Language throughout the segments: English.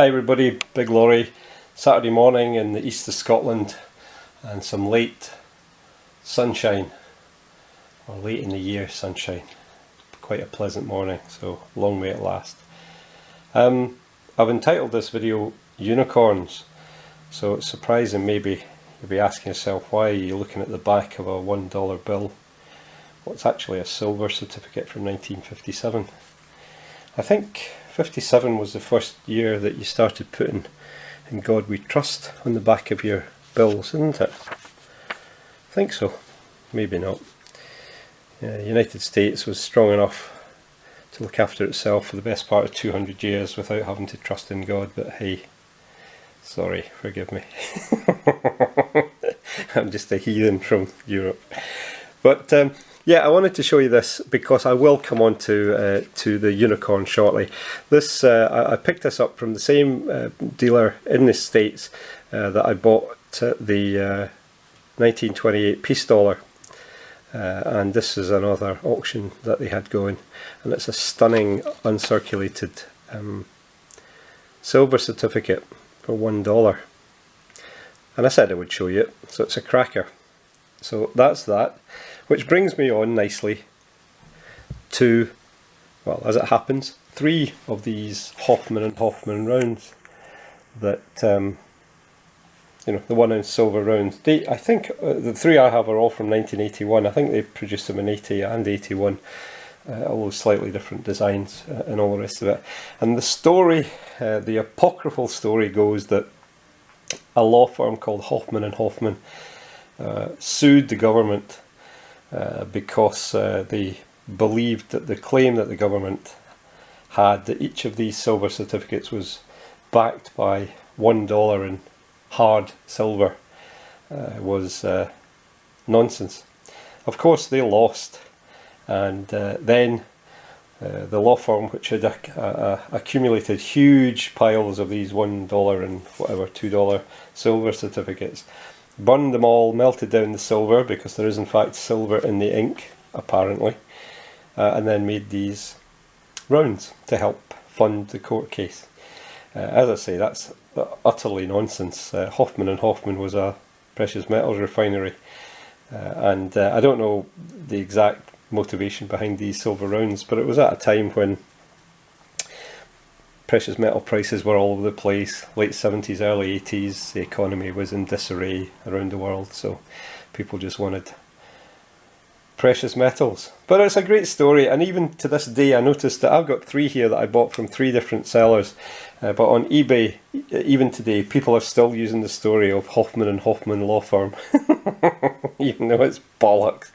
Hi everybody, Big Laurie. Saturday morning in the east of Scotland and some late sunshine, or late in the year sunshine. Quite a pleasant morning, so long may it last. I've entitled this video Unicorns, so it's surprising maybe you'll be asking yourself, why are you looking at the back of a $1 bill? Well, it's actually a silver certificate from 1957. I think 57 was the first year that you started putting "In God We Trust" on the back of your bills, isn't it? I think so, maybe not. The United States was strong enough to look after itself for the best part of 200 years without having to trust in God, but hey, sorry, forgive me. I'm just a heathen from Europe. But yeah, I wanted to show you this because I will come on to the unicorn shortly. This I picked this up from the same dealer in the States that I bought the 1928 peace dollar, and this is another auction that they had going, and it's a stunning uncirculated silver certificate for $1. And I said I would show you it, so it's a cracker. So that's that. Which brings me on nicely to, well, as it happens, 3 of these Hoffman and Hoffman rounds that, you know, the 1 ounce silver rounds. I think the 3 I have are all from 1981. I think they produced them in 80 and 81, although slightly different designs and all the rest of it. And the story, the apocryphal story goes that a law firm called Hoffman and Hoffman sued the government because they believed that the claim that the government had that each of these silver certificates was backed by $1 in hard silver was nonsense. Of course they lost, and then the law firm, which had accumulated huge piles of these $1 and whatever $2 silver certificates, burned them all, melted down the silver, because there is in fact silver in the ink apparently, and then made these rounds to help fund the court case. As I say, that's utterly nonsense. Hoffman and Hoffman was a precious metals refinery, and I don't know the exact motivation behind these silver rounds, but it was at a time when precious metal prices were all over the place. Late 70s, early 80s, the economy was in disarray around the world, so people just wanted precious metals. But it's a great story, and even to this day I noticed that I've got 3 here that I bought from 3 different sellers, but on eBay, even today, people are still using the story of Hoffman and Hoffman law firm, even though it's bollocks.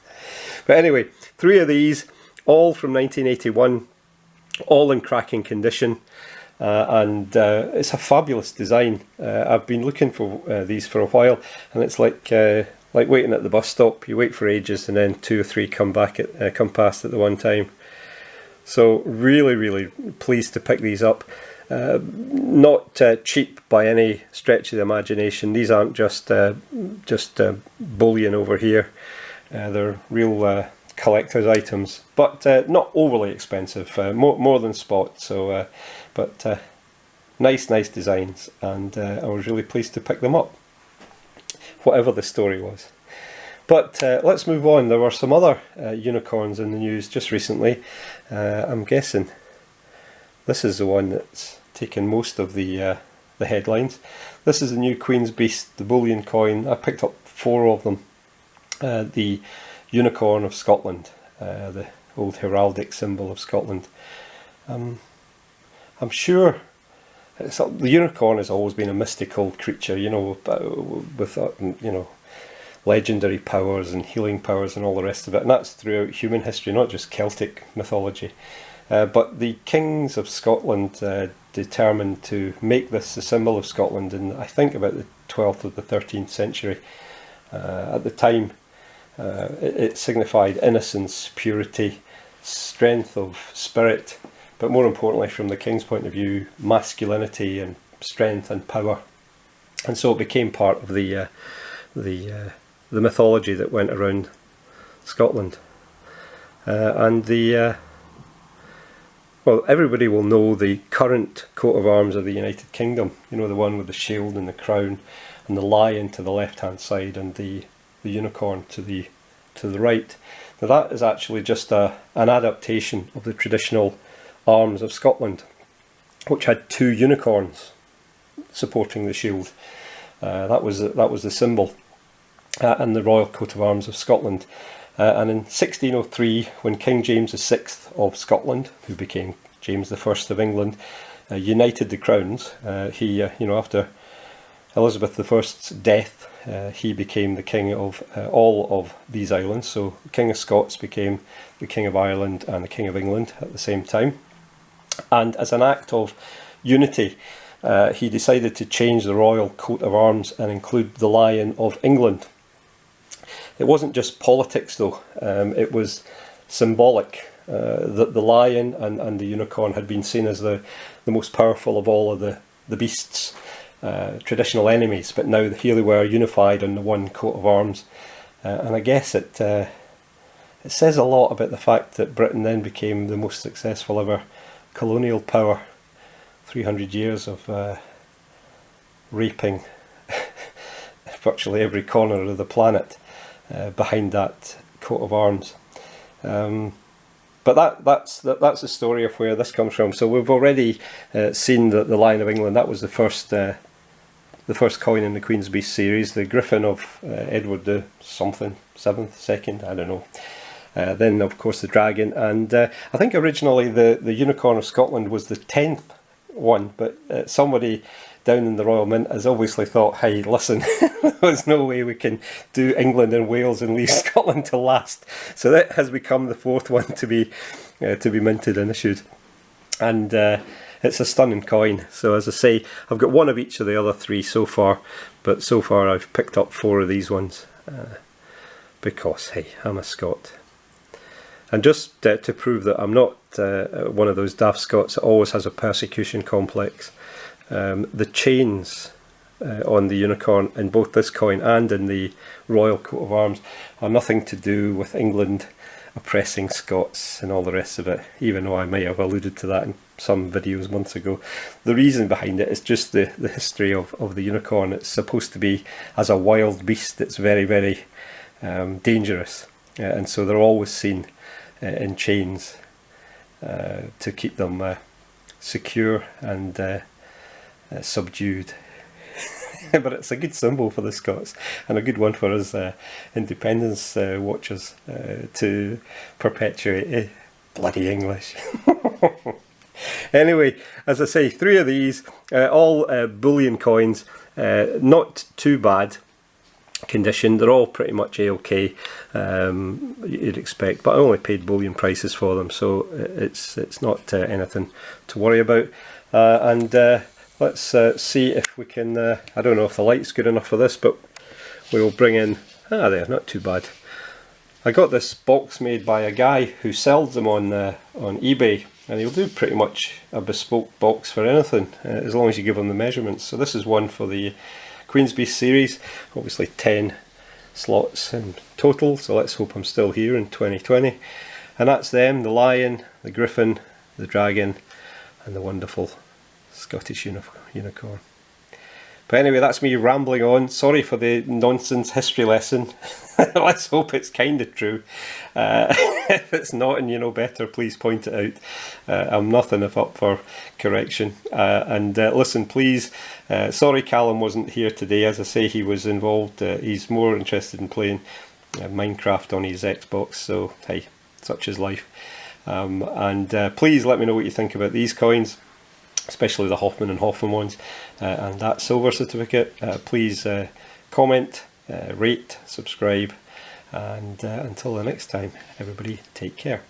But anyway, 3 of these, all from 1981, all in cracking condition. And it's a fabulous design. I've been looking for these for a while, and it's like waiting at the bus stop. You wait for ages, and then 2 or 3 come past at the one time. So really pleased to pick these up. Not cheap by any stretch of the imagination. These aren't just bullion over here. They're real collector's items, but not overly expensive, more than spot. So but nice designs, and I was really pleased to pick them up, whatever the story was. But let's move on. There were some other unicorns in the news just recently. I'm guessing this is the one that's taken most of the headlines. This is the new Queen's Beast, the bullion coin. I picked up 4 of them. The unicorn of Scotland, the old heraldic symbol of Scotland. I'm sure the unicorn has always been a mystical creature, you know, with you know, legendary powers and healing powers and all the rest of it, and that's throughout human history, not just Celtic mythology. But the kings of Scotland determined to make this the symbol of Scotland in, I think, about the 12th or the 13th century. At the time, it signified innocence, purity, strength of spirit, but more importantly, from the king's point of view, masculinity and strength and power. And so it became part of the mythology that went around Scotland. And the well, everybody will know the current coat of arms of the United Kingdom. You know, the one with the shield and the crown, and the lion to the left-hand side, and the unicorn to the right. Now that is actually just an adaptation of the traditional arms of Scotland, which had 2 unicorns supporting the shield. That was the symbol and the royal coat of arms of Scotland. And in 1603, when King James VI of Scotland, who became James I of England, united the crowns, he, after Elizabeth I's death, he became the king of all of these islands. So the King of Scots became the King of Ireland and the King of England at the same time. And as an act of unity, he decided to change the royal coat of arms and include the Lion of England. It wasn't just politics though, it was symbolic. The lion and the unicorn had been seen as the most powerful of all of the beasts, traditional enemies, but now here they were unified under one coat of arms. And I guess it says a lot about the fact that Britain then became the most successful ever colonial power. 300 years of raping virtually every corner of the planet behind that coat of arms. But that's the story of where this comes from. So we've already seen the Lion of England. That was the first coin in the Queen's Beast series. The Griffin of Edward the something, 7th, 2nd, I don't know. Then of course the dragon, and I think originally the Unicorn of Scotland was the 10th one, but somebody down in the Royal Mint has obviously thought, hey, listen, there's no way we can do England and Wales and leave Scotland to last. So that has become the 4th one to be minted and issued. And it's a stunning coin. So as I say, I've got one of each of the other 3 so far, but so far I've picked up 4 of these ones because, hey, I'm a Scot. And just to prove that I'm not one of those daft Scots that always has a persecution complex, the chains on the unicorn in both this coin and in the royal coat of arms are nothing to do with England oppressing Scots and all the rest of it, even though I may have alluded to that in some videos months ago. The reason behind it is just the history of the unicorn. It's supposed to be, as a wild beast, it's very, very dangerous, and so they're always seen in chains to keep them secure and subdued. But it's a good symbol for the Scots, and a good one for us independence watchers to perpetuate bloody English. Anyway, as I say, 3 of these, all bullion coins, not too bad condition. They're all pretty much a-okay, you'd expect, but I only paid bullion prices for them, so it's not anything to worry about. Let's see if we can, I don't know if the light's good enough for this, but we'll bring in, there, not too bad. I got this box made by a guy who sells them on eBay, and he'll do pretty much a bespoke box for anything, as long as you give him the measurements. So this is one for the Queen's Beast series, obviously 10 slots in total, so let's hope I'm still here in 2020. And that's them, the lion, the griffin, the dragon, and the wonderful Scottish unicorn. But anyway, that's me rambling on. Sorry for the nonsense history lesson. Let's hope it's kind of true. If it's not and you know better, please point it out. I'm nothing if up for correction. Listen, please, sorry Callum wasn't here today. As I say, he was involved. He's more interested in playing Minecraft on his Xbox, so hey, such is life. Please let me know what you think about these coins, especially the Hoffman and Hoffman ones, and that silver certificate. Please comment, rate, subscribe, and until the next time, everybody take care.